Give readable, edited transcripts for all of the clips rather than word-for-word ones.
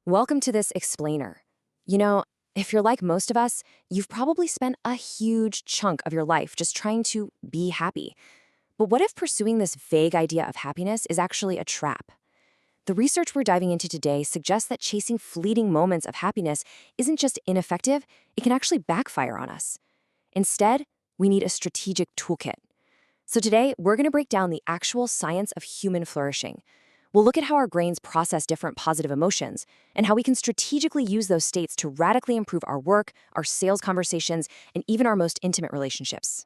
Welcome to this explainer. You know, if you're like most of us, you've probably spent a huge chunk of your life just trying to be happy. But what if pursuing this vague idea of happiness is actually a trap? The research we're diving into today suggests that chasing fleeting moments of happiness isn't just ineffective, it can actually backfire on us. Instead, we need a strategic toolkit. So today, we're going to break down the actual science of human flourishing. We'll look at how our brains process different positive emotions and how we can strategically use those states to radically improve our work, our sales conversations, and even our most intimate relationships.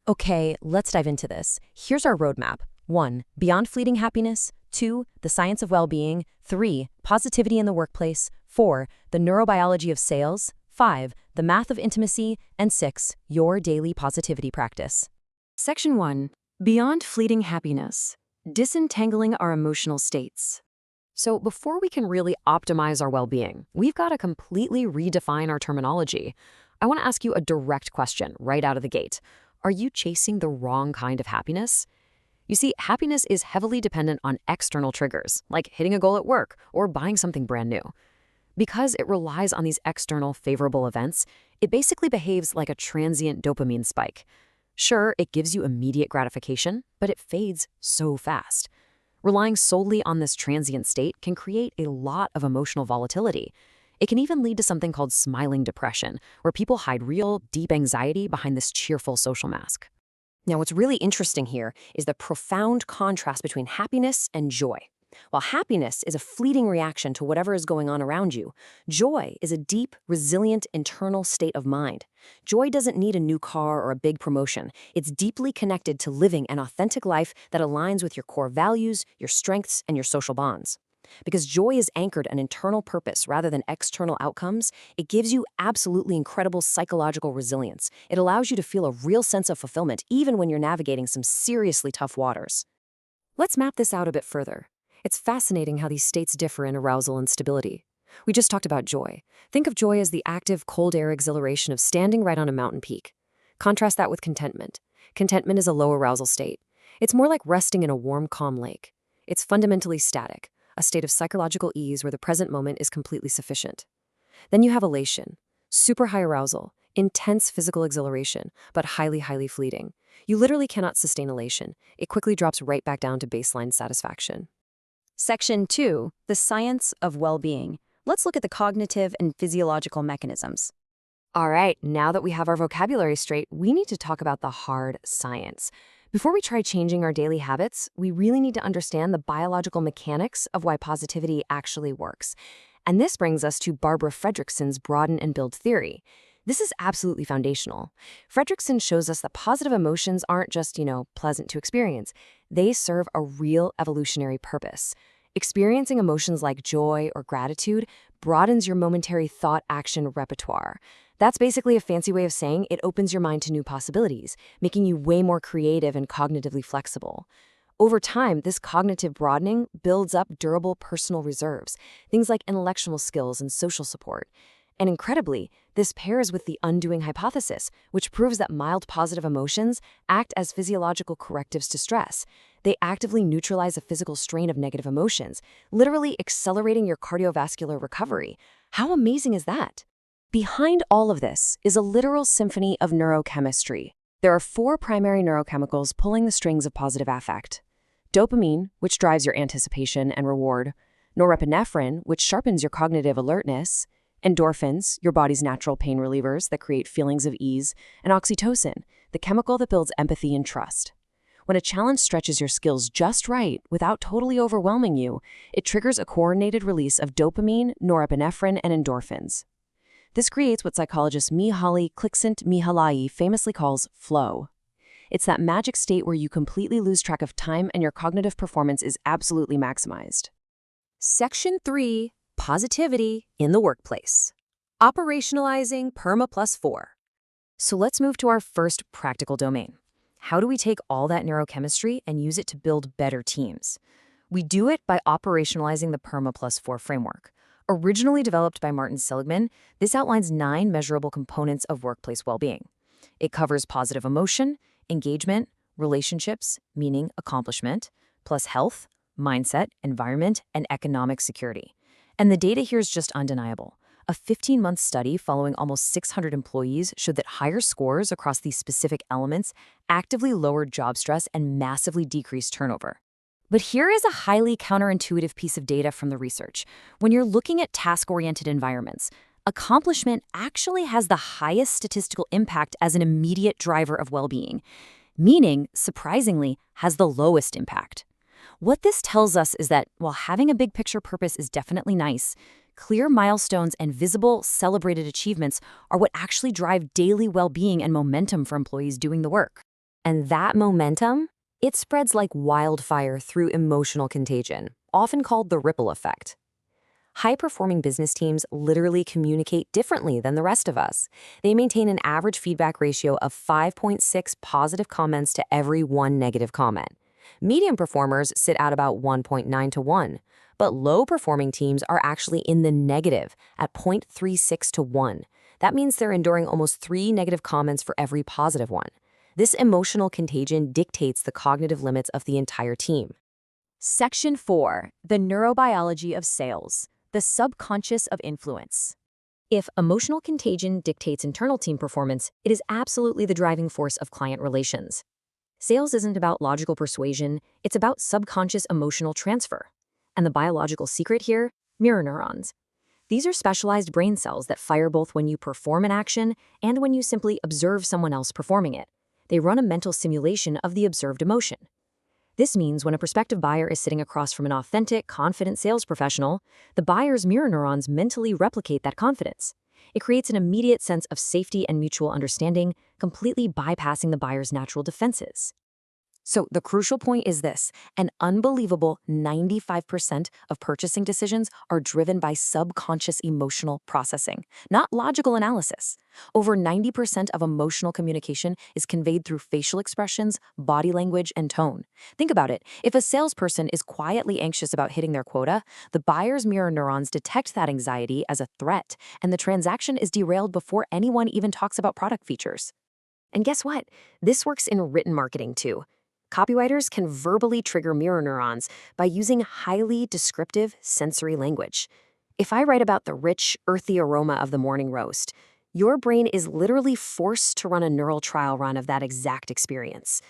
Okay, let's dive into this. Here's our roadmap. 1. Beyond fleeting happiness. 2. The science of well-being. 3. Positivity in the workplace. 4. The neurobiology of sales. 5. The math of intimacy. And 6. Your daily positivity practice. Section 1. Beyond fleeting happiness. Disentangling our emotional states. So before we can really optimize our well-being, we've got to completely redefine our terminology. I want to ask you a direct question right out of the gate. Are you chasing the wrong kind of happiness? You see, happiness is heavily dependent on external triggers, like hitting a goal at work or buying something brand new. Because it relies on these external favorable events, it basically behaves like a transient dopamine spike. Sure, it gives you immediate gratification, but it fades so fast. Relying solely on this transient state can create a lot of emotional volatility. It can even lead to something called smiling depression, where people hide real, deep anxiety behind this cheerful social mask. Now, what's really interesting here is the profound contrast between happiness and joy. While happiness is a fleeting reaction to whatever is going on around you, joy is a deep, resilient internal state of mind. Joy doesn't need a new car or a big promotion. It's deeply connected to living an authentic life that aligns with your core values, your strengths, and your social bonds. Because joy is anchored in internal purpose rather than external outcomes, it gives you absolutely incredible psychological resilience. It allows you to feel a real sense of fulfillment even when you're navigating some seriously tough waters. Let's map this out a bit further. It's fascinating how these states differ in arousal and stability. We just talked about joy. Think of joy as the active, cold air exhilaration of standing right on a mountain peak. Contrast that with contentment. Contentment is a low arousal state. It's more like resting in a warm, calm lake. It's fundamentally static, a state of psychological ease where the present moment is completely sufficient. Then you have elation, super high arousal, intense physical exhilaration, but highly, highly fleeting. You literally cannot sustain elation. It quickly drops right back down to baseline satisfaction. Section 2, the science of well-being. Let's look at the cognitive and physiological mechanisms. All right, now that we have our vocabulary straight, we need to talk about the hard science. Before we try changing our daily habits, we really need to understand the biological mechanics of why positivity actually works. And this brings us to Barbara Fredrickson's broaden and build theory. This is absolutely foundational. Fredrickson shows us that positive emotions aren't just, pleasant to experience. They serve a real evolutionary purpose. Experiencing emotions like joy or gratitude broadens your momentary thought-action repertoire. That's basically a fancy way of saying it opens your mind to new possibilities, making you way more creative and cognitively flexible. Over time, this cognitive broadening builds up durable personal reserves, things like intellectual skills and social support. And incredibly, this pairs with the undoing hypothesis, which proves that mild positive emotions act as physiological correctives to stress. They actively neutralize a physical strain of negative emotions, literally accelerating your cardiovascular recovery. How amazing is that? Behind all of this is a literal symphony of neurochemistry. There are 4 primary neurochemicals pulling the strings of positive affect. Dopamine, which drives your anticipation and reward. Norepinephrine, which sharpens your cognitive alertness. Endorphins, your body's natural pain relievers that create feelings of ease, and oxytocin, the chemical that builds empathy and trust. When a challenge stretches your skills just right without totally overwhelming you, it triggers a coordinated release of dopamine, norepinephrine, and endorphins. This creates what psychologist Mihaly Csikszentmihalyi famously calls flow. It's that magic state where you completely lose track of time and your cognitive performance is absolutely maximized. Section 3. Positivity in the workplace. Operationalizing PERMA plus 4. So let's move to our first practical domain. How do we take all that neurochemistry and use it to build better teams? We do it by operationalizing the PERMA plus 4 framework. Originally developed by Martin Seligman, this outlines 9 measurable components of workplace well-being. It covers positive emotion, engagement, relationships, meaning accomplishment, plus health, mindset, environment, and economic security. And the data here is just undeniable. A 15-month study following almost 600 employees showed that higher scores across these specific elements actively lowered job stress and massively decreased turnover. But here is a highly counterintuitive piece of data from the research. When you're looking at task-oriented environments, accomplishment actually has the highest statistical impact as an immediate driver of well-being, meaning, surprisingly, has the lowest impact. What this tells us is that while having a big picture purpose is definitely nice, clear milestones and visible, celebrated achievements are what actually drive daily well-being and momentum for employees doing the work. And that momentum, it spreads like wildfire through emotional contagion, often called the ripple effect. High-performing business teams literally communicate differently than the rest of us. They maintain an average feedback ratio of 5.6 positive comments to every 1 negative comment. Medium performers sit at about 1.9 to 1, but low-performing teams are actually in the negative at 0.36 to 1. That means they're enduring almost 3 negative comments for every positive one. This emotional contagion dictates the cognitive limits of the entire team. Section 4. The Neurobiology of Sales. The Subconscious of Influence. If emotional contagion dictates internal team performance, it is absolutely the driving force of client relations. Sales isn't about logical persuasion, it's about subconscious emotional transfer. And the biological secret here? Mirror neurons. These are specialized brain cells that fire both when you perform an action and when you simply observe someone else performing it. They run a mental simulation of the observed emotion. This means when a prospective buyer is sitting across from an authentic, confident sales professional, the buyer's mirror neurons mentally replicate that confidence. It creates an immediate sense of safety and mutual understanding, completely bypassing the buyer's natural defenses. So the crucial point is this: an unbelievable 95% of purchasing decisions are driven by subconscious emotional processing, not logical analysis. Over 90% of emotional communication is conveyed through facial expressions, body language, and tone. Think about it. If a salesperson is quietly anxious about hitting their quota, the buyer's mirror neurons detect that anxiety as a threat, and the transaction is derailed before anyone even talks about product features. And guess what? This works in written marketing too. Copywriters can verbally trigger mirror neurons by using highly descriptive sensory language. If I write about the rich, earthy aroma of the morning roast, your brain is literally forced to run a neural trial run of that exact experience.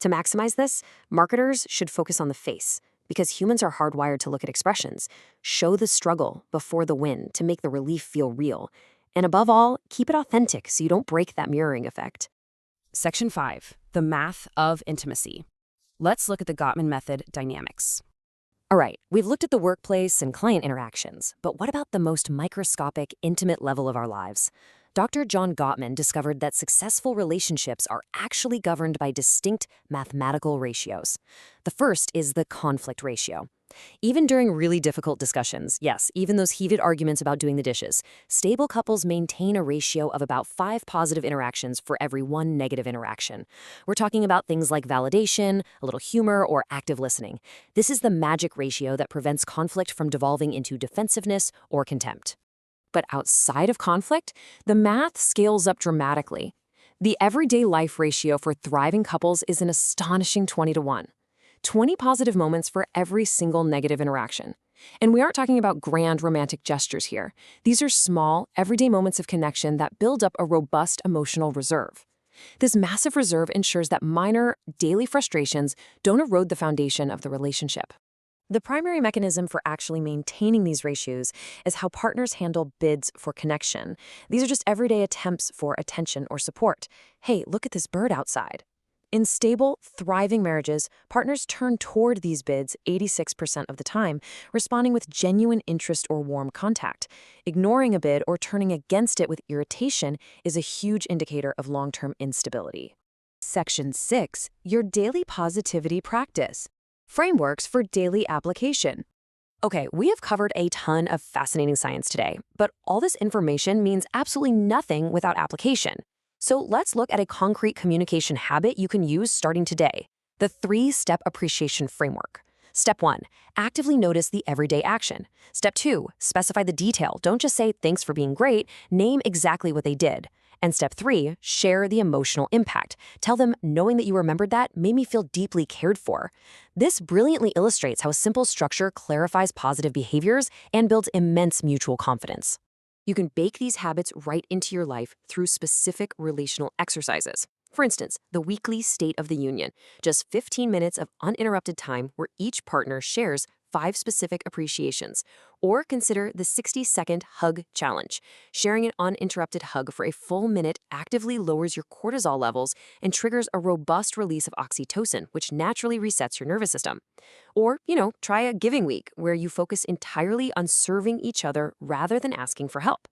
To maximize this, marketers should focus on the face, because humans are hardwired to look at expressions. Show the struggle before the win to make the relief feel real. And above all, keep it authentic so you don't break that mirroring effect. Section 5. The Math of Intimacy. Let's look at the Gottman method dynamics. All right, we've looked at the workplace and client interactions, but what about the most microscopic, intimate level of our lives? Dr. John Gottman discovered that successful relationships are actually governed by distinct mathematical ratios. The first is the conflict ratio. Even during really difficult discussions, yes, even those heated arguments about doing the dishes, stable couples maintain a ratio of about 5 positive interactions for every 1 negative interaction. We're talking about things like validation, a little humor, or active listening. This is the magic ratio that prevents conflict from devolving into defensiveness or contempt. But outside of conflict, the math scales up dramatically. The everyday life ratio for thriving couples is an astonishing 20 to 1. 20 positive moments for every single negative interaction. And we aren't talking about grand romantic gestures here. These are small, everyday moments of connection that build up a robust emotional reserve. This massive reserve ensures that minor, daily frustrations don't erode the foundation of the relationship. The primary mechanism for actually maintaining these ratios is how partners handle bids for connection. These are just everyday attempts for attention or support. Hey, look at this bird outside. In stable, thriving marriages, partners turn toward these bids 86% of the time, responding with genuine interest or warm contact. Ignoring a bid or turning against it with irritation is a huge indicator of long-term instability. Section 6. Your daily positivity practice. Frameworks for daily application. Okay, we have covered a ton of fascinating science today, but all this information means absolutely nothing without application. So let's look at a concrete communication habit you can use starting today: the 3-step appreciation framework. Step 1, actively notice the everyday action. Step 2, specify the detail. Don't just say, "Thanks for being great." Name exactly what they did. And step 3, share the emotional impact. Tell them, knowing that you remembered that made me feel deeply cared for. This brilliantly illustrates how a simple structure clarifies positive behaviors and builds immense mutual confidence. You can bake these habits right into your life through specific relational exercises. For instance, the weekly State of the Union, just 15 minutes of uninterrupted time where each partner shares 5 specific appreciations. Or consider the 60-second hug challenge. Sharing an uninterrupted hug for a full minute actively lowers your cortisol levels and triggers a robust release of oxytocin, which naturally resets your nervous system. Or, try a giving week where you focus entirely on serving each other rather than asking for help.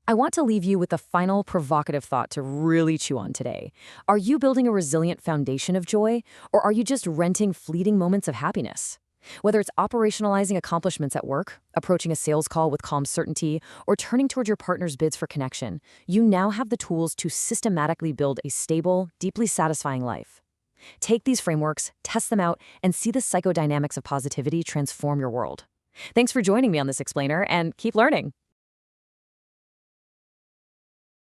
I want to leave you with a final provocative thought to really chew on today. Are you building a resilient foundation of joy, or are you just renting fleeting moments of happiness? Whether it's operationalizing accomplishments at work, approaching a sales call with calm certainty, or turning toward your partner's bids for connection, you now have the tools to systematically build a stable, deeply satisfying life. Take these frameworks, test them out, and see the psychodynamics of positivity transform your world. Thanks for joining me on this explainer, and keep learning.